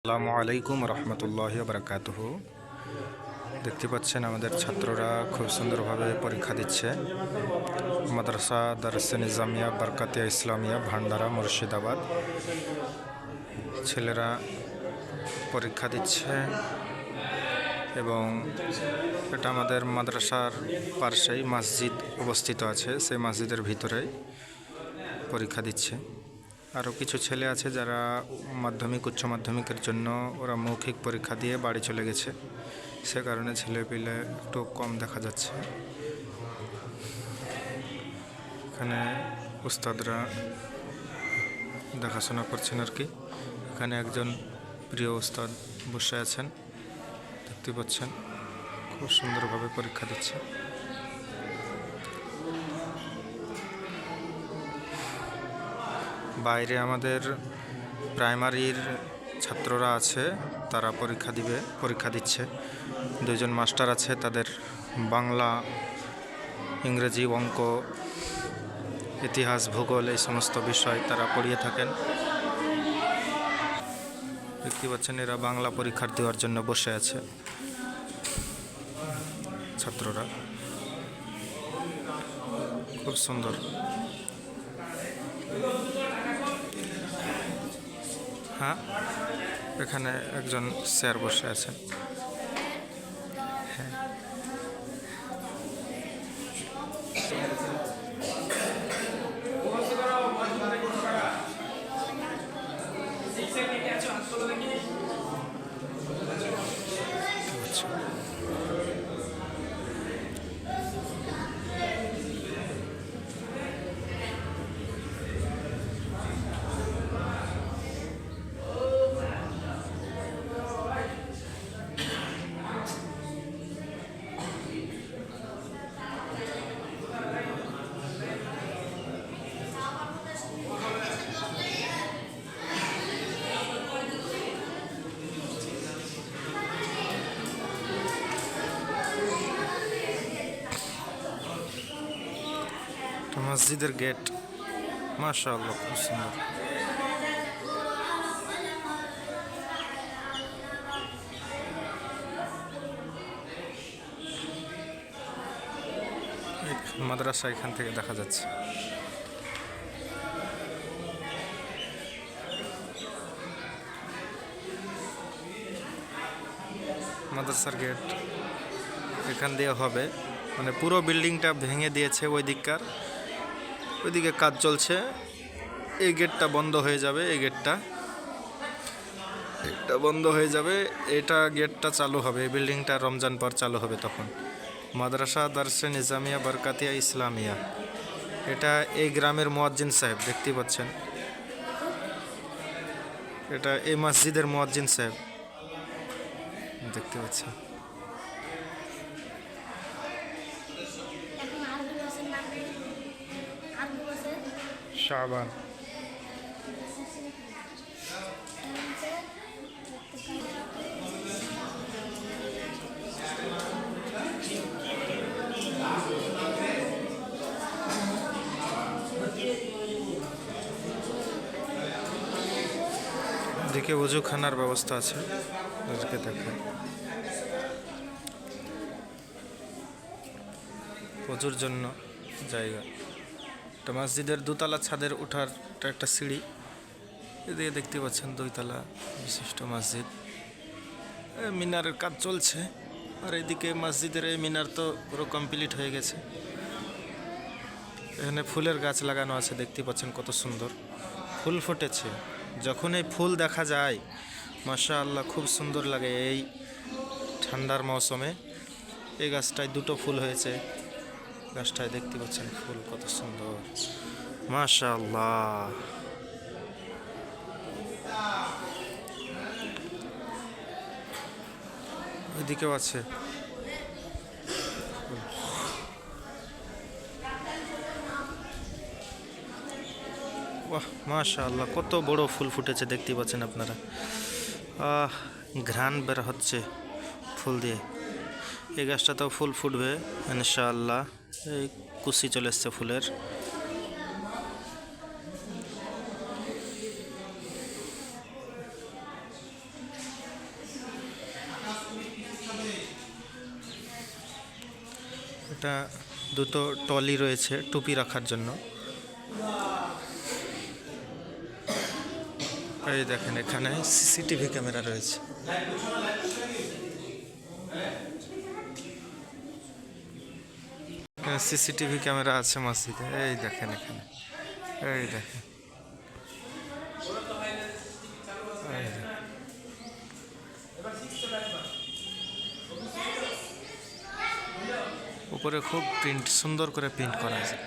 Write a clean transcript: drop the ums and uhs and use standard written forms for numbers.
আসসালামু আলাইকুম রহমতুল্লাহি বারাকাতুহু। দেখতে পাচ্ছেন আমাদের ছাত্ররা খুব সুন্দরভাবে পরীক্ষা দিচ্ছে। মাদ্রাসা দারুস নিজামিয়া বরকাতিয়া ইসলামিয়া ভান্ডারা মুর্শিদাবাদ। ছেলেরা পরীক্ষা দিচ্ছে এবং এটা আমাদের মাদ্রাসার পাশেই মসজিদ অবস্থিত আছে, সেই মসজিদের ভিতরেই পরীক্ষা দিচ্ছে। আরও কিছু ছেলে আছে যারা মাধ্যমিক উচ্চ মাধ্যমিকের জন্য ওরা মৌখিক পরীক্ষা দিয়ে বাড়ি চলে গেছে, সে কারণে ছেলেপিলে একটু কম দেখা যাচ্ছে। এখানে উস্তাদরা দেখাশোনা করছেন আর কি। এখানে একজন প্রিয় উস্তাদ বসে আছেন, দেখতে পাচ্ছেন খুব সুন্দরভাবে পরীক্ষা দিচ্ছে। বাইরে আমাদের প্রাইমারির ছাত্ররা আছে, তারা পরীক্ষা দিচ্ছে। দুজন মাস্টার আছে, তাদের বাংলা, ইংরেজি, অঙ্ক, ইতিহাস, ভূগোল এই সমস্ত বিষয় তারা পড়িয়ে থাকেন। দেখতে পাচ্ছেন এরা বাংলা পরীক্ষা দেওয়ার জন্য বসে আছে ছাত্ররা, খুব সুন্দর। হ্যাঁ, এখানে একজন স্যার বসে আছেন। হ্যাঁ, মসজিদের গেট মাশাআল্লাহ খুব সুন্দর। মাদ্রাসা এখান থেকে দেখা যাচ্ছে। মাদ্রাসার গেট এখান দিয়ে হবে, মানে পুরো বিল্ডিংটা ভেঙে দিয়েছে ওইদিকে কাজ চলছে। এই গেটটা বন্ধ হয়ে যাবে, এই গেটটা বন্ধ হয়ে যাবে, গেটটা চালু হবে। এই বিল্ডিংটা রমজান পর চালু হবে তখন। মাদ্রাসা দারুস নিজামিয়া বরকাতিয়া ইসলামিয়া, এটা এই গ্রামের মুয়াজ্জিন সাহেব, দেখতে পাচ্ছেন এটা এই মসজিদের মুয়াজ্জিন সাহেব, দেখতে পাচ্ছেন। শাবান এদিকে ওযুখানার ব্যবস্থা আছে, এদিকে দেখেন ওযুর জন্য জায়গা। এটা মসজিদের দোতলা ছাদের ওঠার একটা সিঁড়ি। এদিকে দেখতে পাচ্ছেন 2 তলা বিশিষ্ট মসজিদ। মিনারের কাজ চলছে, আর এদিকে মসজিদের এই মিনার তো পুরো কমপ্লিট হয়ে গেছে। এখানে ফুলের গাছ লাগানো আছে, দেখতে পাচ্ছেন কত সুন্দর ফুল ফুটেছে। যখন এই ফুল দেখা যায় মাশাআল্লাহ খুব সুন্দর লাগে। এই ঠান্ডার মৌসুমে এই গাছটায় 2টো ফুল হয়েছে, গাছটায় দেখতে পাচ্ছেন ফুল কত সুন্দর মাশাআল্লাহ। এদিকেও আছে বাহ মাশাআল্লাহ, কত বড় ফুল ফুটেছে দেখতে পাচ্ছেন আপনারা। ঘ্রাণ বের হচ্ছে ফুল দিয়ে। এই গাছটাতেও ফুল ফুটবে ইনশাআল্লাহ। এই কুশি চলে এসছে ফুলের। একটা দুটো টলি রয়েছে টুপি রাখার জন্য। এই দেখেন এখানে সিসিটিভি ক্যামেরা রয়েছে। সিসিটিভি ক্যামেরা আছে মসজিদে, এই দেখেন এখানে, এই দেখেন, এই দেখেন। উপরে খুব প্রিন্ট, সুন্দর করে প্রিন্ট করা আছে।